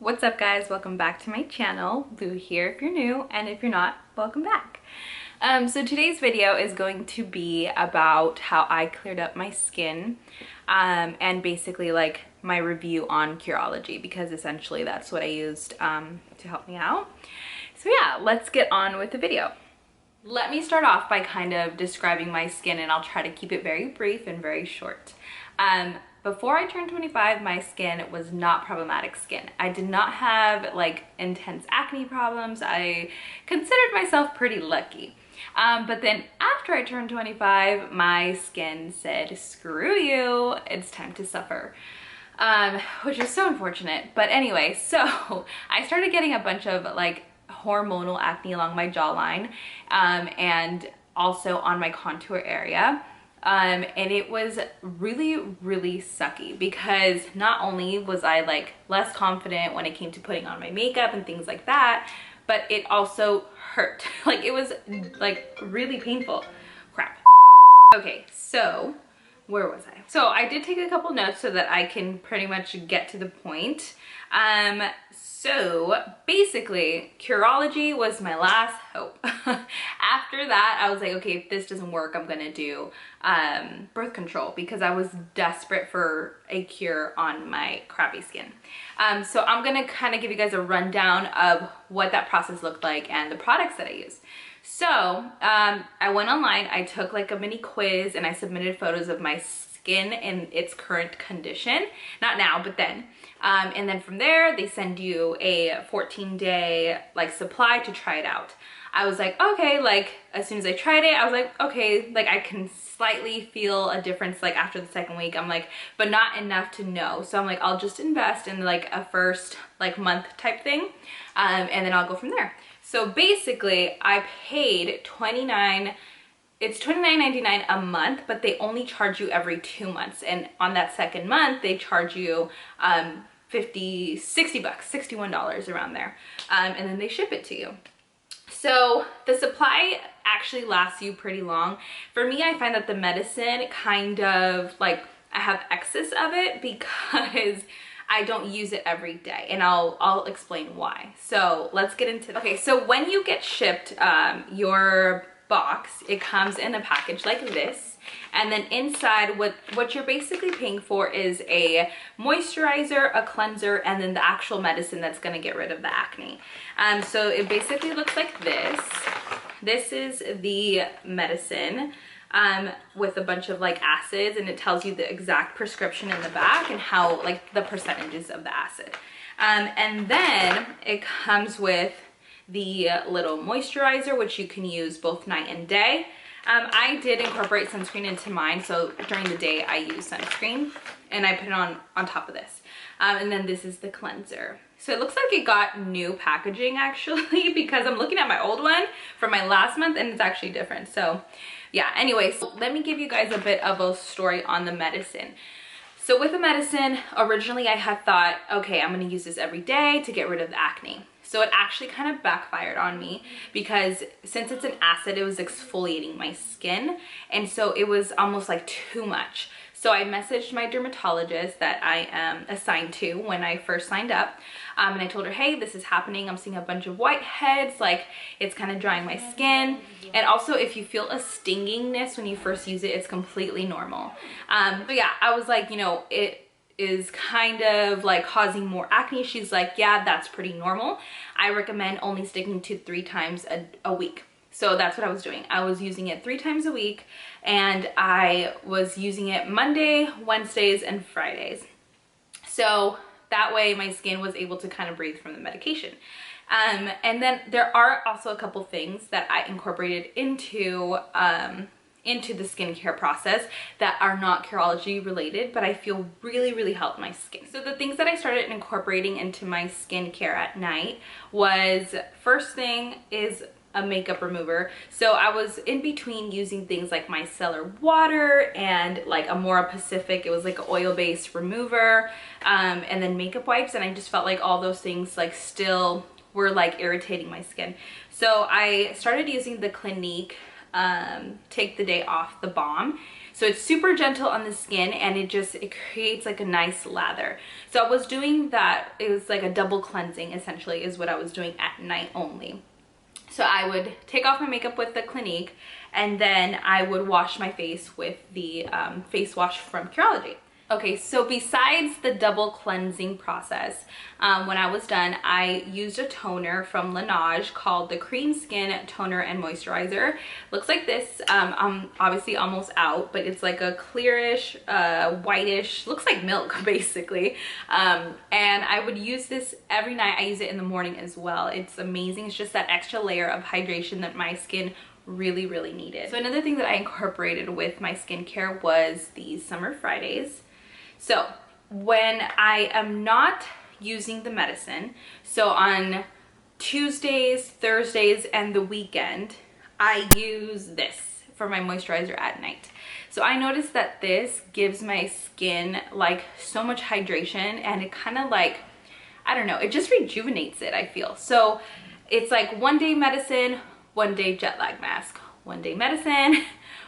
What's up guys, welcome back to my channel. Lou here if you're new, and if you're not, welcome back. So today's video is going to be about how I cleared up my skin and basically like my review on Curology, because essentially that's what I used to help me out. So yeah, let's get on with the video. Let me start off by kind of describing my skin, and I'll try to keep it very brief and very short. Before I turned 25, my skin was not problematic skin. I did not have like intense acne problems. I considered myself pretty lucky. But then after I turned 25, my skin said, screw you, it's time to suffer. Which is so unfortunate. But anyway, so I started getting a bunch of like hormonal acne along my jawline and also on my contour area. And it was really sucky, because not only was I like less confident when it came to putting on my makeup and things like that, but it also hurt. Like it was like really painful. Crap. Okay, so where was I? So I did take a couple notes so that I can pretty much get to the point. So basically Curology was my last hope. After that I was like, okay, if this doesn't work, I'm gonna do birth control, because I was desperate for a cure on my crappy skin. So I'm gonna kind of give you guys a rundown of what that process looked like and the products that I used. So I went online, I took like a mini quiz, and I submitted photos of my skin in its current condition. Not now, but then. And then from there, they send you a 14-day like supply to try it out. I was like, okay, like as soon as I tried it, I was like, okay, like I can slightly feel a difference like after the second week. I'm like, but not enough to know. So I'm like, I'll just invest in like a first like month type thing. And then I'll go from there. So basically I paid it's $29.99 a month, but they only charge you every 2 months. And on that second month, they charge you $60 bucks, $61 around there. And then they ship it to you. So the supply actually lasts you pretty long. For me, I find that the medicine kind of like, I have excess of it because I don't use it every day, and I'll explain why. So let's get into that. Okay, so when you get shipped your box, it comes in a package like this, and then inside what you're basically paying for is a moisturizer, a cleanser, and then the actual medicine that's going to get rid of the acne. So it basically looks like this. This is the medicine with a bunch of like acids, and it tells you the exact prescription in the back and how like the percentages of the acid. And then it comes with the little moisturizer, which you can use both night and day. I did incorporate sunscreen into mine, so during the day I use sunscreen and I put it on top of this. And then this is the cleanser. So it looks like it got new packaging actually, because I'm looking at my old one from my last month and it's actually different. So yeah, anyways, let me give you guys a bit of a story on the medicine. So with the medicine, originally I had thought, okay, I'm gonna use this every day to get rid of the acne. So it actually kind of backfired on me, because since it's an acid, it was exfoliating my skin. And so it was almost like too much. So I messaged my dermatologist that I am assigned to when I first signed up. And I told her, hey, this is happening. I'm seeing a bunch of whiteheads, like it's kind of drying my skin. And also if you feel a stingingness when you first use it, it's completely normal. But yeah, I was like, you know, it is kind of like causing more acne. She's like, yeah, that's pretty normal. I recommend only sticking to 3 times a week. So that's what I was doing. I was using it 3 times a week, and I was using it Monday, Wednesdays, and Fridays. So that way my skin was able to kind of breathe from the medication. And then there are also a couple things that I incorporated into the skincare process that are not Curology related, but I feel really helped my skin. So the things that I started incorporating into my skincare at night was, first thing is a makeup remover. So I was in between using things like micellar water and like Amora Pacific. It was like an oil-based remover, and then makeup wipes, and I just felt like all those things like still were like irritating my skin. So I started using the Clinique Take the Day Off the Balm. So it's super gentle on the skin, and it creates like a nice lather. So I was doing that. It was like a double cleansing essentially is what I was doing at night only. So I would take off my makeup with the Clinique, and then I would wash my face with the face wash from Curology. Okay, so besides the double cleansing process, when I was done, I used a toner from Laneige called the Cream Skin Toner and Moisturizer. Looks like this. I'm obviously almost out, but it's like a clearish, whitish, looks like milk basically. And I would use this every night. I use it in the morning as well. It's amazing. It's just that extra layer of hydration that my skin really needed. So another thing that I incorporated with my skincare was these Summer Fridays. So when I am not using the medicine, so on Tuesdays, Thursdays, and the weekend, I use this for my moisturizer at night. So I noticed that this gives my skin like so much hydration, and it kind of like, I don't know, it just rejuvenates it, I feel. So it's like 1 day medicine, 1 day jet lag mask, 1 day medicine,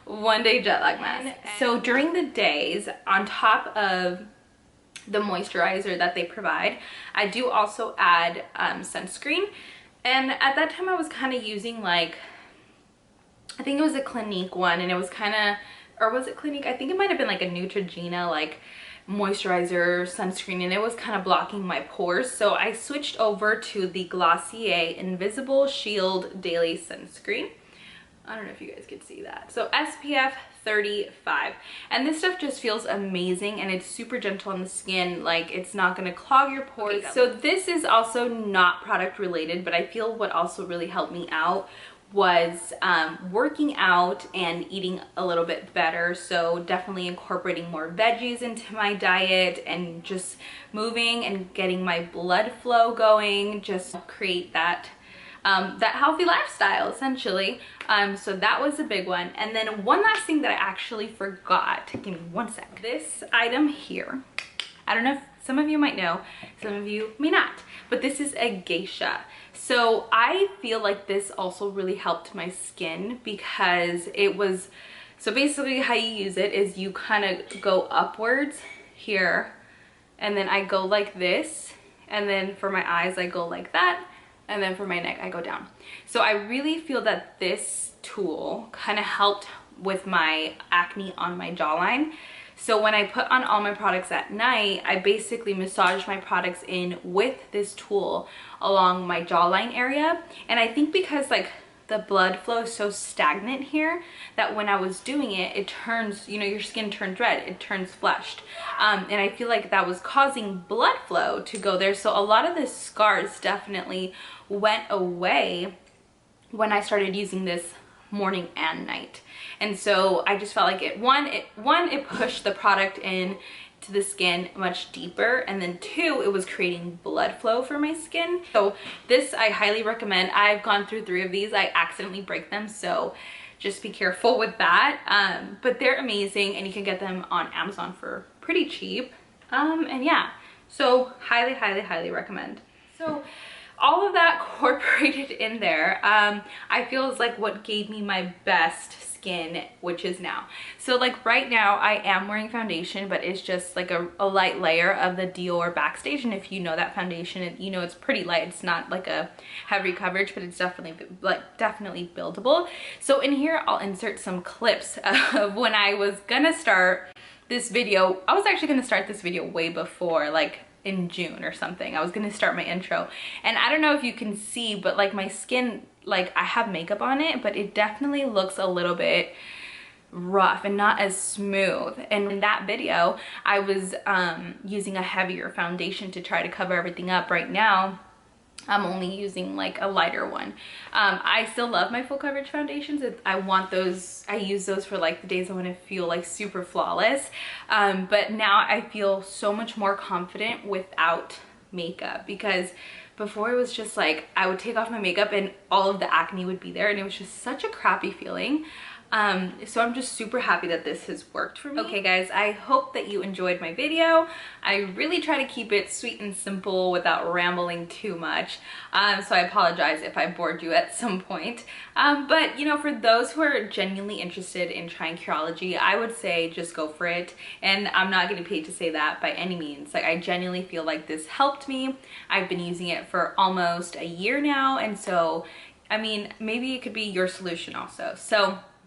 1 day jet lag mask. So during the days, on top of the moisturizer that they provide, I do also add sunscreen. And at that time I was kind of using like, I think it was a Clinique one, and it was kind of, or was it Clinique? I think it might have been like a Neutrogena like moisturizer sunscreen, and it was kind of blocking my pores. So I switched over to the Glossier Invisible Shield Daily Sunscreen. I don't know if you guys could see that. So SPF 35, and this stuff just feels amazing, and it's super gentle on the skin. Like, it's not going to clog your pores. Okay, so this is also not product related, but I feel what also really helped me out was working out and eating a little bit better. So definitely incorporating more veggies into my diet, and just moving and getting my blood flow going, just create that that healthy lifestyle essentially. So that was a big one. And then one last thing that I actually forgot, give me 1 sec. This item here, I don't know if some of you might know, some of you may not, but this is a Geisha. So I feel like this also really helped my skin, because it was, so basically how you use it is you kind of go upwards here, and then I go like this, and then for my eyes I go like that, and then for my neck I go down. So I really feel that this tool kind of helped with my acne on my jawline. So when I put on all my products at night, I basically massage my products in with this tool along my jawline area. And I think because like the blood flow is so stagnant here, that when I was doing it, it turns, you know, your skin turns red, it turns flushed. And I feel like that was causing blood flow to go there. So a lot of the scars definitely went away when I started using this morning and night. And so I just felt like it pushed the product in to the skin much deeper, and then 2, it was creating blood flow for my skin. So this I highly recommend. I've gone through 3 of these. I accidentally break them, so just be careful with that. But they're amazing, and you can get them on Amazon for pretty cheap. And yeah, so highly recommend. So all of that incorporated in there, I feel is like what gave me my best skin, which is now. So like right now I am wearing foundation, but it's just like a light layer of the Dior Backstage. And if you know that foundation, you know it's pretty light. It's not like a heavy coverage, but it's definitely buildable. So in here I'll insert some clips of when I was gonna start this video. I was actually gonna start this video way before, like in June or something. I was gonna start my intro, and I don't know if you can see, but like my skin, like I have makeup on it, but it definitely looks a little bit rough and not as smooth. And in that video I was using a heavier foundation to try to cover everything up. Right now I'm only using like a lighter one. I still love my full coverage foundations. I want those, I use those for like the days I want to feel like super flawless. But now I feel so much more confident without makeup, because before it was just like I would take off my makeup and all of the acne would be there, and it was just such a crappy feeling. So I'm just super happy that this has worked for me. Okay guys, I hope that you enjoyed my video. I really try to keep it sweet and simple without rambling too much. So I apologize if I bored you at some point. But you know, for those who are genuinely interested in trying Curology, I would say just go for it. And I'm not getting paid to say that by any means. Like, I genuinely feel like this helped me. I've been using it for almost a year now, and so I mean, maybe it could be your solution also.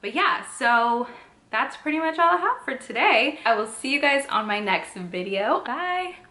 But yeah, so that's pretty much all I have for today. I will see you guys on my next video. Bye.